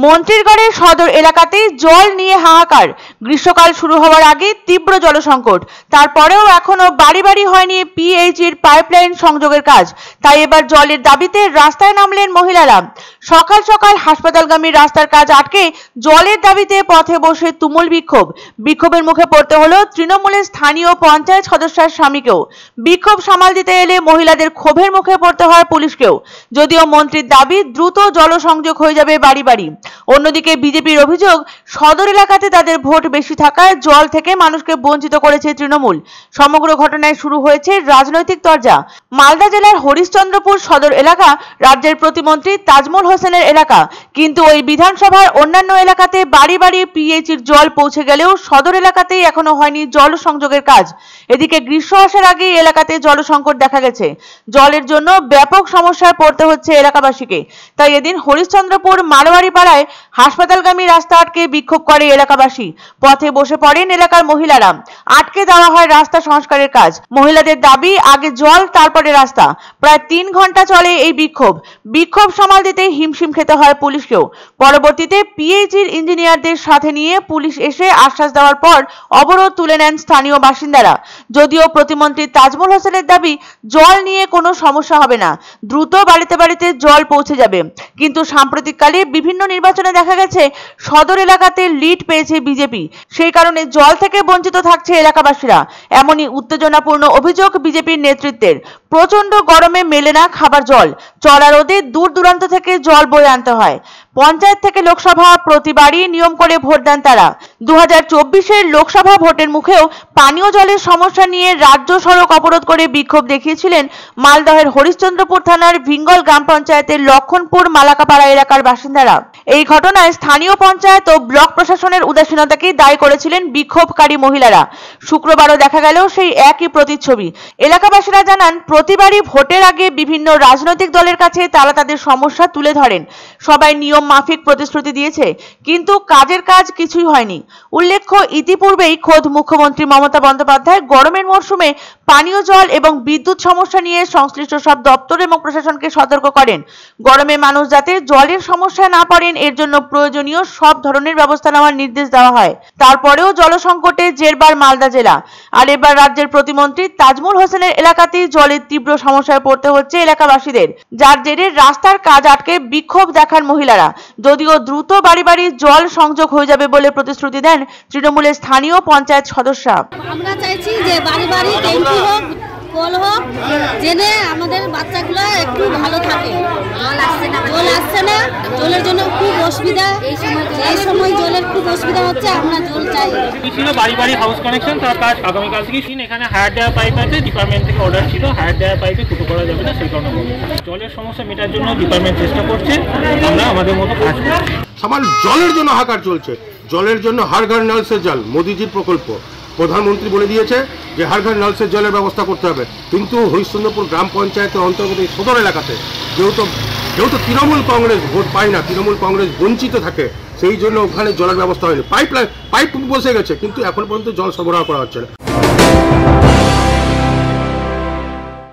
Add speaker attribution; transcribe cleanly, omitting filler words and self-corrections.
Speaker 1: মন্ত্রীরগড়ের সদর এলাকাতেই জল নিয়ে হাহাকার। গ্রীষ্মকাল শুরু হওয়ার আগে তীব্র জলসংকট, তারপরেও এখনো বাড়ি বাড়ি হয়নি পিএইচির পাইপলাইন সংযোগের কাজ। তাই এবার জলের দাবিতে রাস্তায় নামলেন মহিলারা। সকাল সকাল হাসপাতালগামী রাস্তার কাজ আটকে জলের দাবিতে পথে বসে তুমুল বিক্ষোভ। বিক্ষোভের মুখে পড়তে হলো তৃণমূলের স্থানীয় পঞ্চায়েত সদস্যের স্বামীকেও। বিক্ষোভ সামাল দিতে এলে মহিলাদের ক্ষোভের মুখে পড়তে হয় পুলিশকেও। যদিও মন্ত্রীর দাবি দ্রুত জলসংযোগ হয়ে যাবে বাড়ি বাড়ি। অন্যদিকে বিজেপির অভিযোগ, সদর এলাকাতে তাদের ভোট বেশি থাকায় জল থেকে মানুষকে বঞ্চিত করেছে তৃণমূল। সমগ্র ঘটনায় শুরু হয়েছে রাজনৈতিক তরজা। মালদা জেলার হরিশ্চন্দ্রপুর সদর এলাকা রাজ্যের প্রতিমন্ত্রী তাজমল হোসেনের এলাকা, কিন্তু ওই বিধানসভার অন্যান্য এলাকাতে বাড়ি বাড়ি পিএইচির জল পৌঁছে গেলেও সদর এলাকাতেই এখনো হয়নি জল সংযোগের কাজ। এদিকে গ্রীষ্ম আসার আগেই এলাকাতে জলসংকট দেখা গেছে। জলের জন্য ব্যাপক সমস্যায় পড়তে হচ্ছে এলাকাবাসীকে। তাই এদিন হরিশ্চন্দ্রপুর মারোয়ারি পাড়ায় হাসপাতালগামী রাস্তা আটকে বিক্ষোভ করে এলাকাবাসী। পথে বসে পড়েন এলাকার মহিলারা। আটকে দেওয়া হয় রাস্তা সংস্কারের কাজ। মহিলাদের দাবি, আগে জল তারপরে রাস্তা। প্রায় 3 ঘন্টা চলে এই বিক্ষোভ। বিক্ষোভ সামাল দিতে হিমশিম খেতে হয় পুলিশকেও। পরবর্তীতে পিএইচির ইঞ্জিনিয়ারদের সাথে নিয়ে পুলিশ এসে আশ্বাস দেওয়ার পর অবরোধ তুলে নেন স্থানীয় বাসিন্দারা। যদিও প্রতিমন্ত্রী তাজমল হোসেনের দাবি, জল নিয়ে কোনো সমস্যা হবে না, দ্রুত বাড়িতে বাড়িতে জল পৌঁছে যাবে। কিন্তু সাম্প্রতিককালে বিভিন্ন নির্বাচনে দেখা গেছে সদর এলাকাতে লিড পেয়েছে বিজেপি। সেই কারণে জল থেকে বঞ্চিত থাকছে এলাকাবাসীরা। এমনই উত্তেজনাপূর্ণ অভিযোগ বিজেপির নেতৃত্বের। প্রচন্ড গরমে মেলে না খাবার জল। চড়া রোদে দূর দূরান্ত থেকে জল বয়ে আনতে হয়। পঞ্চায়েত থেকে লোকসভা প্রতিবারই নিয়ম করে ভোট দেন তারা। 2024-এর লোকসভা ভোটের মুখেও পানীয় জলের সমস্যা নিয়ে রাজ্য সড়ক অবরোধ করে বিক্ষোভ দেখিয়েছিলেন মালদহের হরিশ্চন্দ্রপুর থানার ভিঙ্গল গ্রাম পঞ্চায়েতের লক্ষণপুর মালাকাপাড়া এলাকার বাসিন্দারা। এই ঘটনায় স্থানীয় পঞ্চায়েত ও ব্লক প্রশাসনের উদাসীনতাকে দায়ী করেছিলেন বিক্ষোভকারী মহিলারা। শুক্রবারও দেখা গেল সেই একই প্রতিচ্ছবি। এলাকাবাসীরা জানান, প্রতিবারই ভোটের আগে বিভিন্ন রাজনৈতিক দলের কাছে তারা তাদের সমস্যা তুলে ধরেন। সবাই নিয়ম মাফিক প্রতিশ্রুতি দিয়েছে, কিন্তু কাজের কাজ কিছুই হয়নি। উল্লেখ্য, ইতিপূর্বেই খোদ মুখ্যমন্ত্রী মমতা বন্দ্যোপাধ্যায় গরমের মরশুমে পানীয় জল এবং বিদ্যুৎ সমস্যা নিয়ে সংশ্লিষ্ট সব দপ্তর এবং প্রশাসনকে সতর্ক করেন। গরমে মানুষ যাতে জলের সমস্যায় না পড়েন, এর জন্য প্রয়োজনীয় সব ধরনের ব্যবস্থা নেওয়ার নির্দেশ দেওয়া হয়। তারপরেও জলসংকটে জেরবার মালদা জেলা। আর এবার রাজ্যের প্রতিমন্ত্রী তাজমল হোসেনের এলাকাতেই জলের তীব্র সমস্যায় পড়তে হচ্ছে এলাকাবাসীদের, যার জেরে রাস্তার কাজ আটকে বিক্ষোভ দেখান মহিলারা। যদিও দ্রুত বাড়ি বাড়ি জল সংযোগ হয়ে যাবে বলে প্রতিশ্রুতি দেন তৃণমূলের স্থানীয় পঞ্চায়েত সদস্যরা।
Speaker 2: আমরা চাইছি যে বাড়ি বাড়ি ট্যাঙ্কি হোক, কল হোক, জেনে আমাদের বাচ্চাগুলো একটু ভালো থাকে। জল আসছে না, জলের জন্য খুব অসুবিধা। এই সময় জলের খুব অসুবিধা হচ্ছে, আমরা জল চাই।
Speaker 3: ছিল বাড়ি বাড়ি হাউস কানেকশন, তার কাজ আগামীকাল থেকে এখানে হায়ার দেওয়া পাইপ আছে। ডিপার্টমেন্ট থেকে অর্ডার ছিল হায়ার দেওয়া পাইপে ফুটো করা যাবে না, সেই কারণে জলের সমস্যা মেটার জন্য ডিপার্টমেন্ট চেষ্টা করছে। আমরা আমাদের মতো কাজ করছি।
Speaker 4: সবার জলের জন্য হাহাকার চলছে। জলের জন্য হর ঘর নল সে জল মোদিজির প্রকল্প। প্রধানমন্ত্রী বলে দিয়েছে যে হর ঘর নল সে জলের ব্যবস্থা করতে হবে, কিন্তু হরিশ্চন্দ্রপুর গ্রাম পঞ্চায়েতের অন্তর্গত সদর এলাকাতে যেহেতু তৃণমূল কংগ্রেস ভোট পায় না, তৃণমূল কংগ্রেস বঞ্চিত থাকে, সেই জন্য ওখানে জলের ব্যবস্থা হয়নি। পাইপ বসে গেছে, কিন্তু এখন পর্যন্ত জল সরবরাহ করা হচ্ছে না।